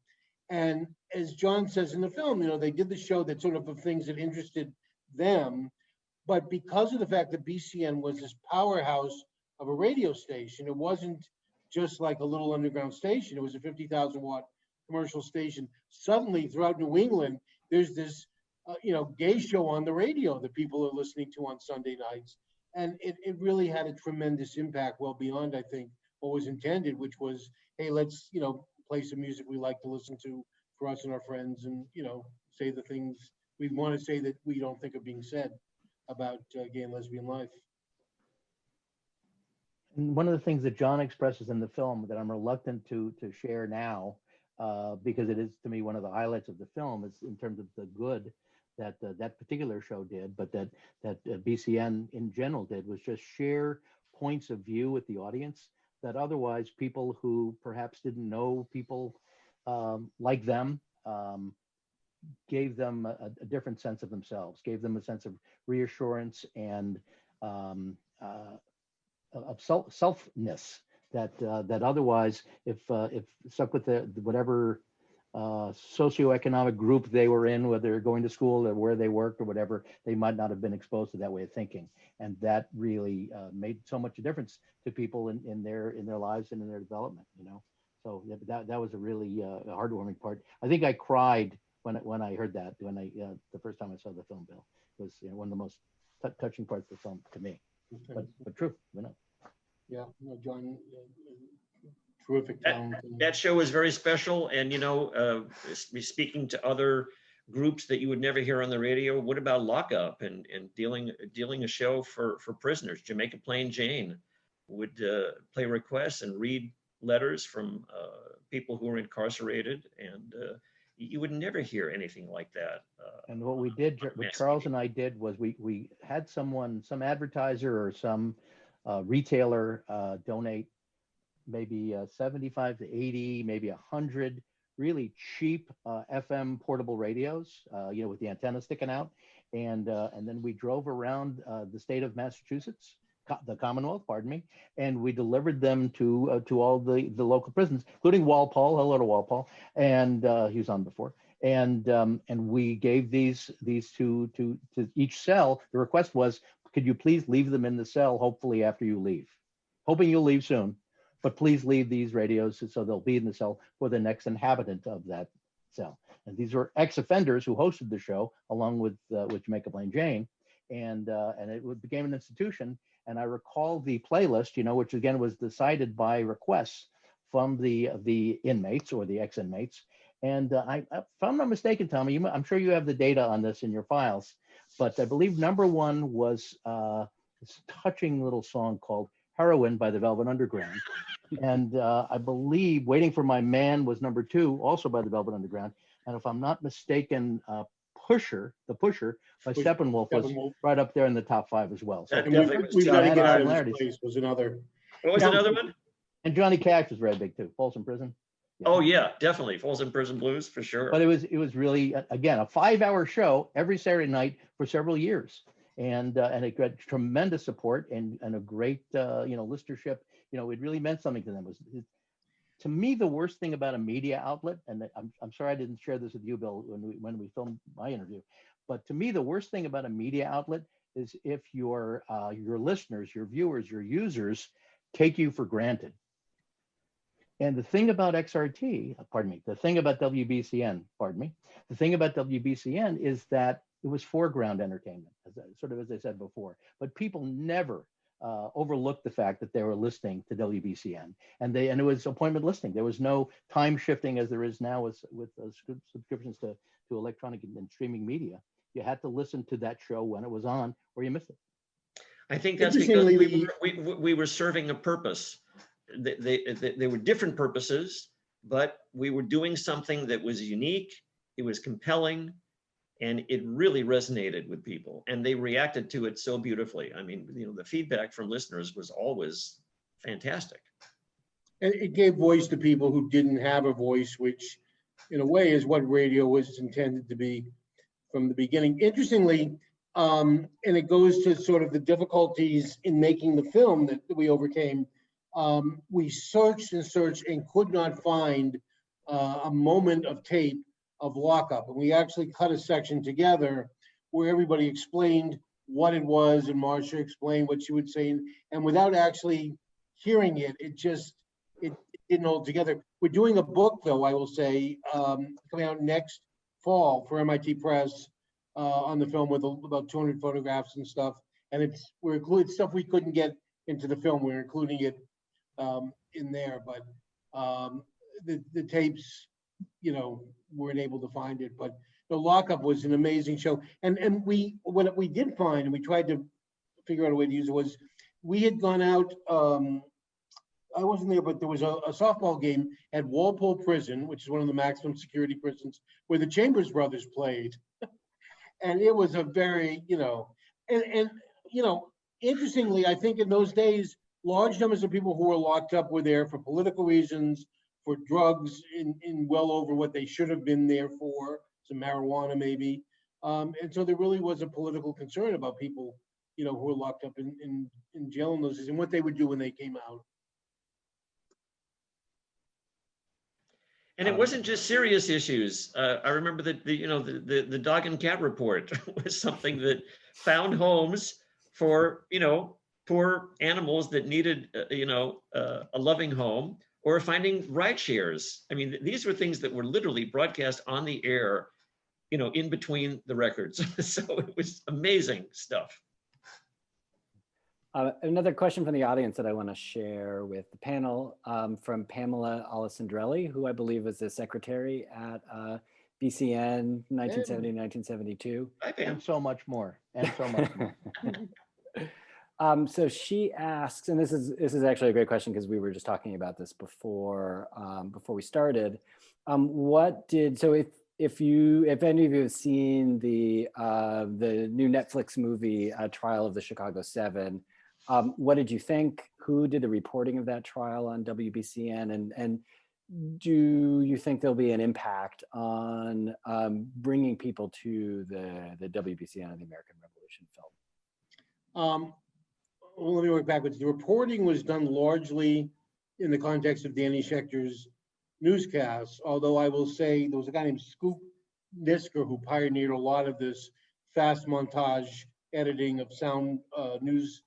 And as John says in the film, they did the show that sort of the things that interested them. But because of the fact that BCN was this powerhouse of a radio station, it wasn't just like a little underground station. It was a 50,000 watt commercial station. Suddenly, throughout New England, there's this, gay show on the radio that people are listening to on Sunday nights. And it really had a tremendous impact, well beyond, I think, what was intended, which was, hey, let's, play some music we like to listen to for us and our friends, and, say the things we want to say that we don't think are being said about gay and lesbian life. And one of the things that John expresses in the film that I'm reluctant to share now, because it is to me one of the highlights of the film, is in terms of the good that that particular show did, but that BCN in general did, was just share points of view with the audience that otherwise people who perhaps didn't know people like them, gave them a different sense of themselves, gave them a sense of reassurance and of selfness that otherwise, if stuck with whatever socioeconomic group they were in, whether they're going to school or where they worked or whatever, they might not have been exposed to that way of thinking. And that really made so much difference to people in their lives and in their development, So that was a really heartwarming part. I think I cried when I heard that, the first time I saw the film, Bill. It was one of the most touching parts of the film to me. Okay. But true, Yeah, John, terrific talent. That show was very special. And, speaking to other groups that you would never hear on the radio, what about lockup and dealing a show for prisoners? Jamaica Plain Jane would play requests and read letters from people who were incarcerated, and you would never hear anything like that. And what we did, what Charles and I did, was we had some advertiser or some retailer donate maybe 75 to 80, maybe 100 really cheap FM portable radios, with the antenna sticking out. And then we drove around the state of Massachusetts, the Commonwealth, pardon me, and we delivered them to all the local prisons, including Walpole. Hello to Walpole, and he was on before. And we gave these to each cell. The request was, could you please leave them in the cell, hopefully after you leave, hoping you'll leave soon, but please leave these radios so they'll be in the cell for the next inhabitant of that cell. And these were ex-offenders who hosted the show along with Jamaica Plain Jane, and it became an institution. And I recall the playlist, which again was decided by requests from the inmates or the ex-inmates. And if I'm not mistaken, Tommy, I'm sure you have the data on this in your files, but I believe number one was this touching little song called Heroin by the Velvet Underground. And I believe Waiting for My Man was number two, also by the Velvet Underground. And if I'm not mistaken, The Pusher by Steppenwolf was right up there in the top 5 as well. So We've got to get out of this place was another. What was another one? And Johnny Cash was very big too. Folsom Prison. Yeah. Oh yeah, definitely Folsom Prison Blues for sure. But it was really, again, a 5-hour show every Saturday night for several years, and it got tremendous support and a great listenership. It really meant something to them. To me, the worst thing about a media outlet, and I'm sorry I didn't share this with you, Bill, when we filmed my interview, but to me, the worst thing about a media outlet is if your listeners, your viewers, your users take you for granted. And the thing about XRT, the thing about WBCN, the thing about WBCN is that it was foreground entertainment, as I said before, but people never overlooked the fact that they were listening to WBCN, and it was appointment listening. There was no time shifting as there is now with subscriptions to electronic and streaming media. You had to listen to that show when it was on, or you missed it. I think that's because we were serving a purpose. They were different purposes, but we were doing something that was unique. It was compelling, and it really resonated with people, and they reacted to it so beautifully. I mean, the feedback from listeners was always fantastic. And it gave voice to people who didn't have a voice, which in a way is what radio was intended to be from the beginning. Interestingly, and it goes to sort of the difficulties in making the film that we overcame. We searched and searched and could not find a moment of tape of lockup. And we actually cut a section together where everybody explained what it was and Marcia explained what she would say. And without actually hearing it, it didn't hold together. We're doing a book, though, I will say, coming out next fall for MIT Press on the film with about 200 photographs and stuff. And we're including stuff we couldn't get into the film. We're including it in there, but the tapes, weren't able to find it. But the Lockup was an amazing show. And what we did find, and we tried to figure out a way to use it, was we had gone out. I wasn't there, but there was a softball game at Walpole Prison, which is one of the maximum security prisons, where the Chambers brothers played. And it was a very, interestingly, I think in those days, large numbers of people who were locked up were there for political reasons, for drugs in well over what they should have been there for, some marijuana maybe. And so there really was a political concern about people, who were locked up in jail in those days and what they would do when they came out. And it wasn't just serious issues. I remember that the dog and cat report was something that found homes for poor animals that needed a loving home, or finding ride shares. I mean, these were things that were literally broadcast on the air, in between the records. So it was amazing stuff. Another question from the audience that I want to share with the panel from Pamela Alessandrelli, who I believe was the secretary at BCN 1970, 1972. Hi, Pam. And so much more, and so much more. So she asks, and this is actually a great question because we were just talking about this before we started. If any of you have seen the new Netflix movie Trial of the Chicago 7, what did you think? Who did the reporting of that trial on WBCN? And do you think there'll be an impact on bringing people to the WBCN and the American Revolution film? Well, let me work backwards. The reporting was done largely in the context of Danny Schechter's newscasts, although I will say there was a guy named Scoop Nisker who pioneered a lot of this fast montage editing of sound news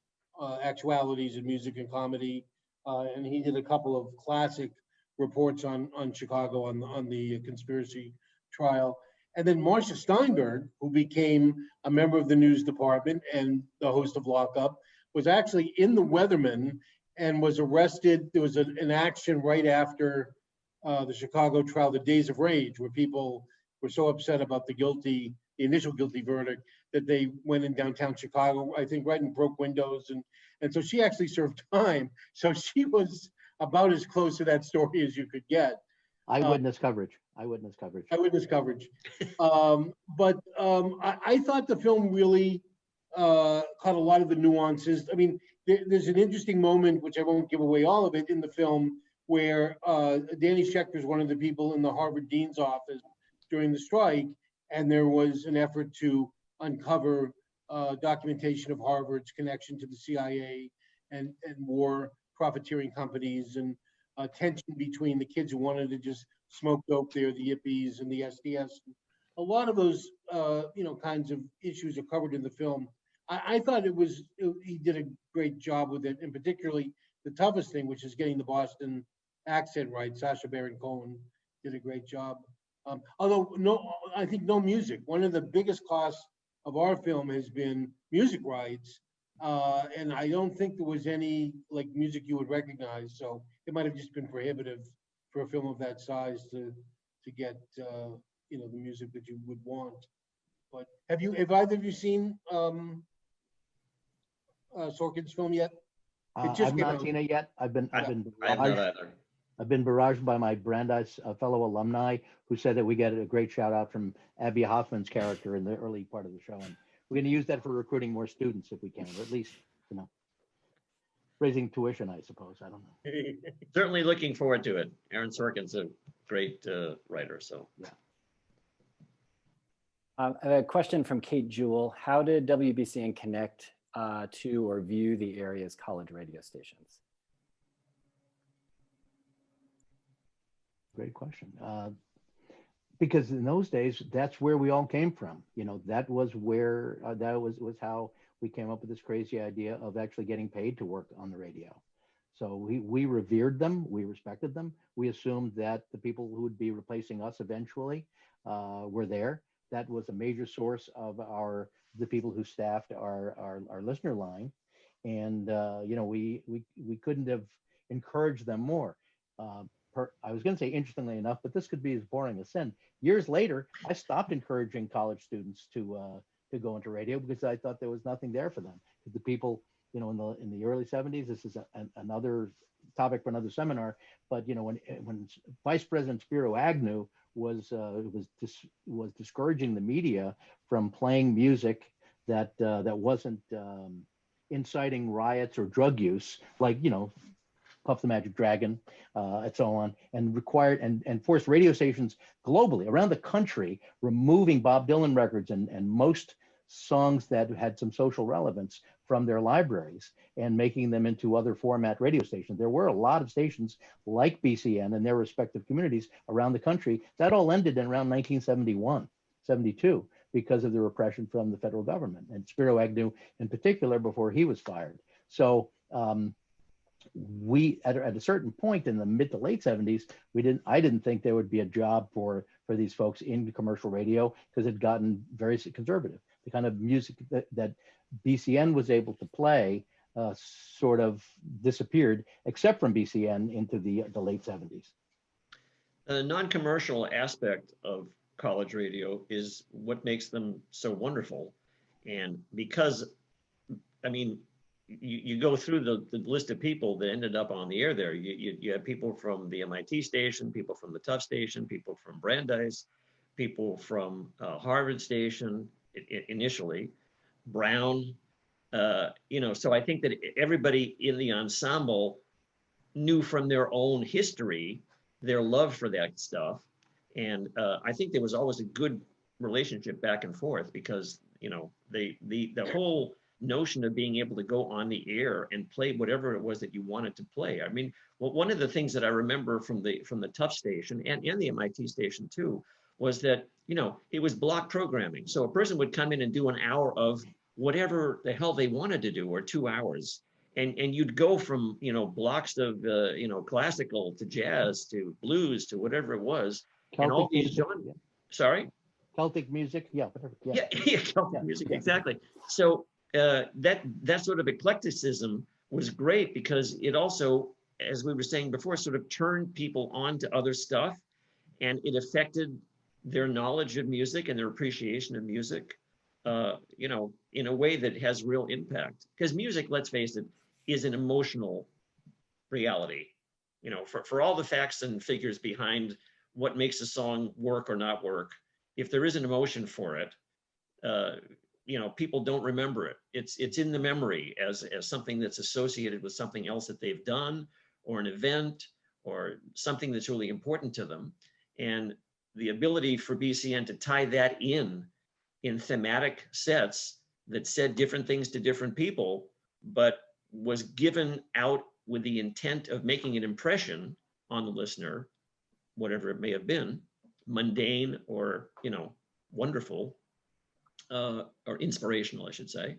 actualities in music and comedy. And he did a couple of classic reports on Chicago on the conspiracy trial. And then Marcia Steinberg, who became a member of the news department and the host of Lockup, was actually in the Weatherman and was arrested. There was an action right after the Chicago trial, the Days of Rage, where people were so upset about the initial guilty verdict that they went in downtown Chicago, I think, right, and broke windows. And so she actually served time. So she was about as close to that story as you could get. Eyewitness coverage. Eyewitness coverage. But I thought the film really caught a lot of the nuances. I mean, there's an interesting moment, which I won't give away all of it, in the film, where Danny Schechter is one of the people in the Harvard Dean's office during the strike, and there was an effort to uncover documentation of Harvard's connection to the CIA and war profiteering companies, and tension between the kids who wanted to just smoke dope there, the Yippies and the SDS. A lot of those kinds of issues are covered in the film. I thought he did a great job with it, and particularly the toughest thing, which is getting the Boston accent right. Sacha Baron Cohen did a great job. I think no music. One of the biggest costs of our film has been music rights, and I don't think there was any music you would recognize. So it might have just been prohibitive for a film of that size to get the music that you would want. But have either of you seen Sorkin's film yet? I've not seen it yet. I've been barraged by my Brandeis fellow alumni who said that we get a great shout out from Abby Hoffman's character in the early part of the show, and we're going to use that for recruiting more students if we can, or at least raising tuition, I suppose. I don't know. Certainly looking forward to it. Aaron Sorkin's a great writer, so yeah. A question from Kate Jewell: how did WBCN connect to or view the area's college radio stations? Great question. Because in those days, that's where we all came from. That was where that was how we came up with this crazy idea of actually getting paid to work on the radio. So we revered them, we respected them. We assumed that the people who would be replacing us eventually were there. That was a major source of the people who staffed our listener line, and we couldn't have encouraged them more. I was going to say interestingly enough, but this could be as boring as sin. Years later, I stopped encouraging college students to go into radio because I thought there was nothing there for them. The people, in the early 70s, this is another topic for another seminar. But when Vice President Spiro Agnew was discouraging the media from playing music that wasn't inciting riots or drug use, like Puff the Magic Dragon, and so on, and required and forced radio stations globally around the country removing Bob Dylan records and most songs that had some social relevance from their libraries and making them into other format radio stations. There were a lot of stations like BCN and their respective communities around the country. That all ended in around 1971, 72, because of the repression from the federal government, and Spiro Agnew in particular before he was fired. So we at a certain point in the mid to late 70s, I didn't think there would be a job for these folks in commercial radio because it had gotten very conservative. The kind of music that BCN was able to play sort of disappeared, except from BCN into the late 70s. The non-commercial aspect of college radio is what makes them so wonderful. And because, I mean, you go through the list of people that ended up on the air there. You have people from the MIT station, people from the Tufts station, people from Brandeis, people from Harvard station initially, Brown. So I think that everybody in the ensemble knew from their own history their love for that stuff. And I think there was always a good relationship back and forth because, the whole notion of being able to go on the air and play whatever it was that you wanted to play. I mean, well, one of the things that I remember from the Tufts station and the MIT station too, was that, it was block programming. So a person would come in and do an hour of whatever the hell they wanted to do, or 2 hours. And you'd go from, blocks of, classical to jazz to blues to whatever it was. Celtic and all these music, genres. yeah. Celtic music, yeah, whatever. Celtic music, exactly. So that sort of eclecticism was great because it also, as we were saying before, sort of turned people on to other stuff, and it affected their knowledge of music and their appreciation of music, in a way that has real impact. Because music, let's face it, is an emotional reality. For all the facts and figures behind what makes a song work or not work, if there is an emotion for it, people don't remember it. It's in the memory as something that's associated with something else that they've done, or an event, or something that's really important to them. And the ability for BCN to tie that in thematic sets that said different things to different people, but was given out with the intent of making an impression on the listener, whatever it may have been, mundane or, wonderful, or inspirational, I should say,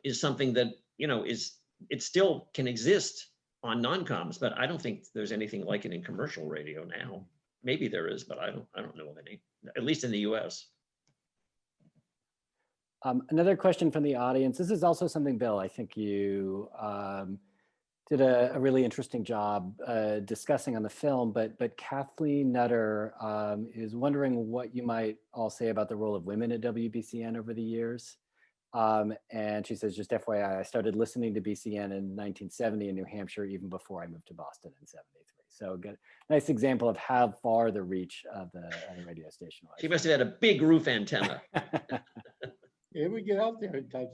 is something that, it still can exist on non-coms, but I don't think there's anything like it in commercial radio now. Maybe there is, but I don't know of any, at least in the US. Another question from the audience. This is also something, Bill, I think you did a really interesting job discussing on the film, but Kathleen Nutter is wondering what you might all say about the role of women at WBCN over the years. And she says, just FYI, I started listening to BCN in 1970 in New Hampshire, even before I moved to Boston in 73. So good, nice example of how far the reach of the radio station was. She must have had a big roof antenna. Yeah, we get out there at times.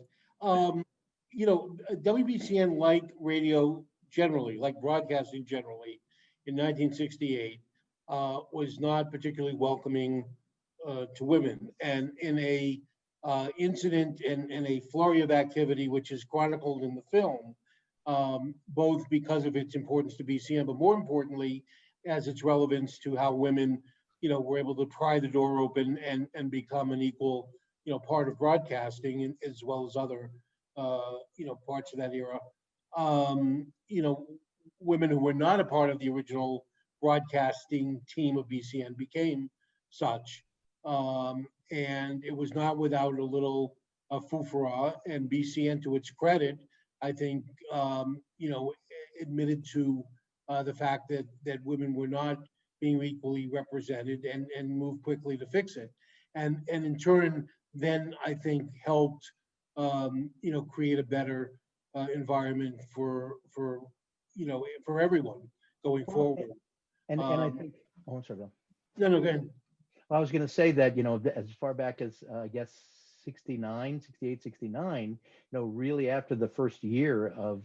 WBCN, like radio generally, like broadcasting generally, in 1968, was not particularly welcoming to women. And in a incident and a flurry of activity, which is chronicled in the film, both because of its importance to BCN, but more importantly, as its relevance to how women, were able to pry the door open and become an equal, part of broadcasting, as well as other, parts of that era. Women who were not a part of the original broadcasting team of BCN became such. And it was not without a little foofara, and BCN, to its credit, I think, admitted to the fact that women were not being equally represented, and moved quickly to fix it. And in turn, then I think helped, create a better environment for everyone going forward. And I think, oh, I'm sorry, Bill. No, go ahead. I was going to say that, as far back as, I guess, 69, 68, 69, really after the first year of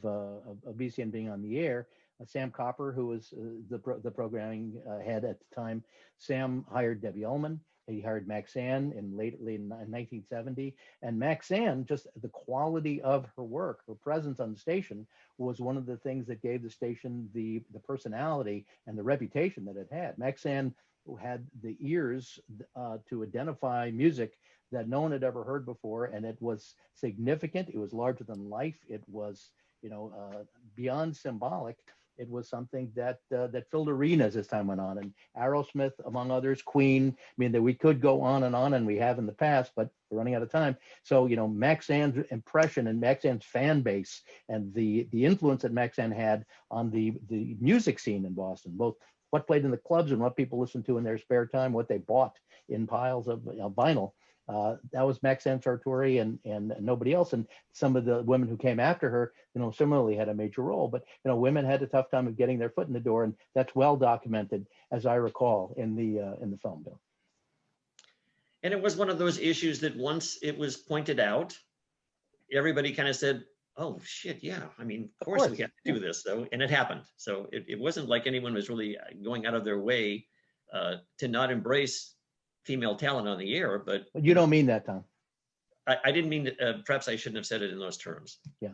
BCN being on the air, Sam Copper, who was the programming head at the time, Sam hired Debbie Ullman. He hired Maxanne in late in 1970. And Maxanne, just the quality of her work, her presence on the station, was one of the things that gave the station the personality and the reputation that it had. Maxanne had the ears to identify music that no one had ever heard before, and it was significant. It was larger than life. It was, beyond symbolic. It was something that filled arenas as time went on, and Aerosmith, among others, Queen. I mean, that we could go on, and we have in the past, but we're running out of time. So, Maxanne's impression and Maxanne's fan base, and the influence that Maxanne had on the music scene in Boston, both what played in the clubs and what people listened to in their spare time, what they bought in piles of vinyl. That was Maxanne Sartori and nobody else. And some of the women who came after her, similarly had a major role. But women had a tough time of getting their foot in the door, and that's well documented, as I recall, in the film, Bill. And it was one of those issues that once it was pointed out, everybody kind of said, "Oh shit, yeah. I mean, of course we have to do this, though," and it happened. So it wasn't like anyone was really going out of their way to not embrace female talent on the air. But you don't mean that, Tom. I didn't mean that. Perhaps I shouldn't have said it in those terms. Yeah.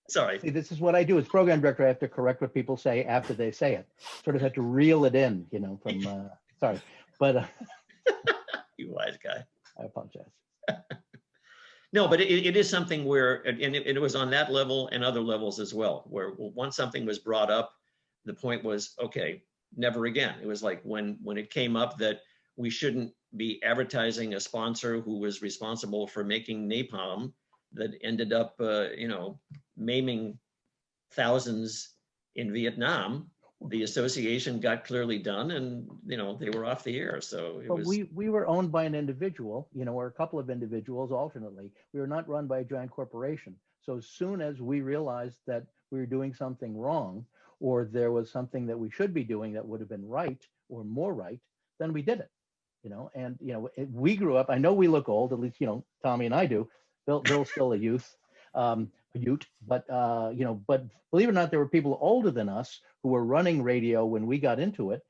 Sorry. See, this is what I do as program director. I have to correct what people say after they say it. Sort of have to reel it in, from. Sorry, but. You wise guy. I apologize. No, but it is something where, and it was on that level and other levels as well, where once something was brought up, the point was, okay, never again. It was like when it came up that we shouldn't be advertising a sponsor who was responsible for making napalm that ended up, maiming thousands in Vietnam. The association got clearly done, and they were off the air. So it was. We were owned by an individual, or a couple of individuals alternately. We were not run by a giant corporation. So as soon as we realized that we were doing something wrong, or there was something that we should be doing that would have been right or more right, then we did it. And we grew up. I know we look old, at least Tommy and I do. Bill's still a youth. But believe it or not, there were people older than us who were running radio when we got into it,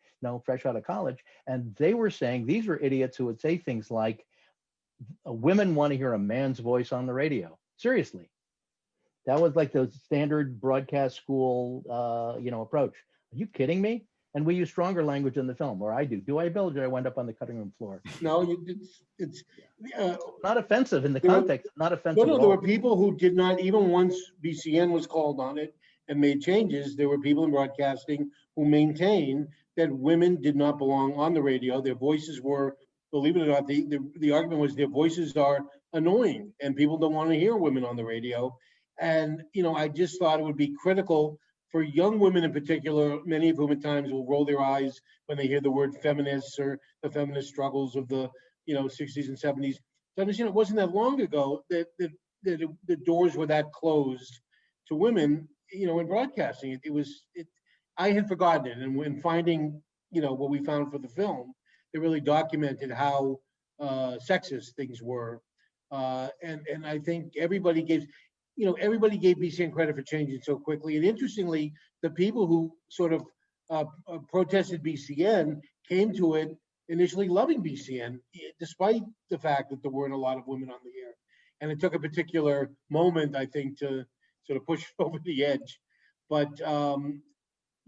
fresh out of college, and they were saying, these were idiots who would say things like, women want to hear a man's voice on the radio. Seriously. That was like the standard broadcast school, approach. Are you kidding me? And we use stronger language in the film, or I do. Do I, Bill, or did I wind up on the cutting room floor? No, it's not offensive in the context, not offensive. No, there were people who did not, even once BCN was called on it and made changes, there were people in broadcasting who maintained that women did not belong on the radio. Their voices were, believe it or not, the argument was their voices are annoying and people don't want to hear women on the radio. And, I just thought it would be critical for young women in particular, many of whom at times will roll their eyes when they hear the word feminists or the feminist struggles of the 60s and 70s. To understand, it wasn't that long ago that the doors were that closed to women, in broadcasting. I had forgotten it, and when finding, what we found for the film, it really documented how sexist things were, and I think everybody gave BCN credit for changing so quickly. And interestingly, the people who sort of protested BCN came to it initially loving BCN, despite the fact that there weren't a lot of women on the air. And it took a particular moment, I think, to sort of push over the edge. But,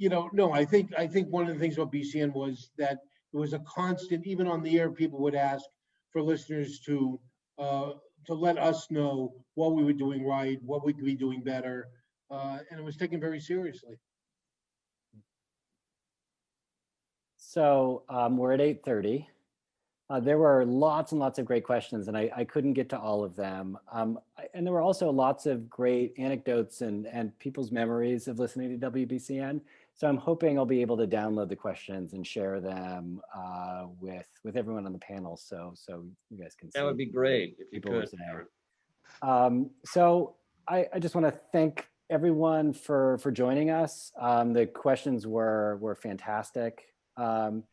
No, I think one of the things about BCN was that it was a constant, even on the air, people would ask for listeners to let us know what we were doing right, what we could be doing better, and it was taken very seriously. So we're at 8:30. There were lots and lots of great questions, and I couldn't get to all of them. And there were also lots of great anecdotes and people's memories of listening to WBCN. So I'm hoping I'll be able to download the questions and share them with everyone on the panel, so you guys can see. That would be great if you people were could. saying. So I just want to thank everyone for joining us. The questions were fantastic. And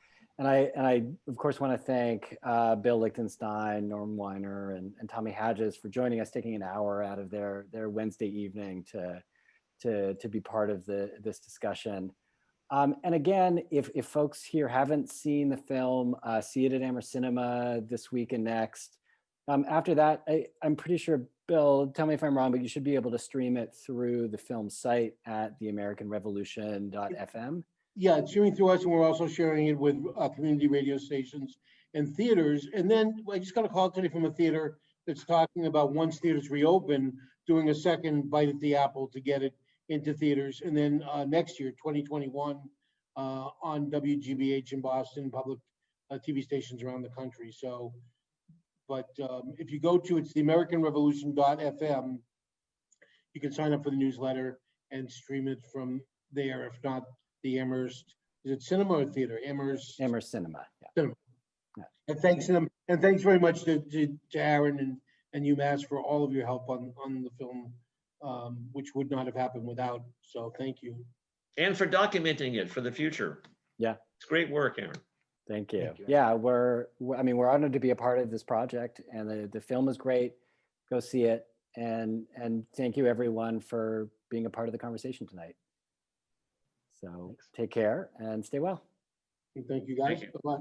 I of course want to thank Bill Lichtenstein, Norm Weiner, and Tommy Hadges for joining us, taking an hour out of their Wednesday evening to be part of this discussion. And again, if folks here haven't seen the film, see it at Amherst Cinema this week and next. After that, I'm pretty sure, Bill, tell me if I'm wrong, but you should be able to stream it through the film site at theamericanrevolution.fm. Yeah, it's sharing through us, and we're also sharing it with community radio stations and theaters. And then I just got a call today from a theater that's talking about, once theaters reopen, doing a second bite at the apple to get it into theaters. And then next year, 2021, on WGBH in Boston, public TV stations around the country. So, but if you go to, it's theamericanrevolution.fm, you can sign up for the newsletter and stream it from there. If not, the Amherst, is it cinema or theater? Amherst Cinema. Yeah. Cinema. Yeah. And thanks them, and thanks very much to Aaron and UMass for all of your help on the film, which would not have happened without. So thank you. And for documenting it for the future. Yeah. It's great work, Aaron. Thank you. Thank you. Yeah, we're honored to be a part of this project, and the film is great. Go see it, and thank you everyone for being a part of the conversation tonight. So take care and stay well. Thank you guys. Thank you. Bye-bye.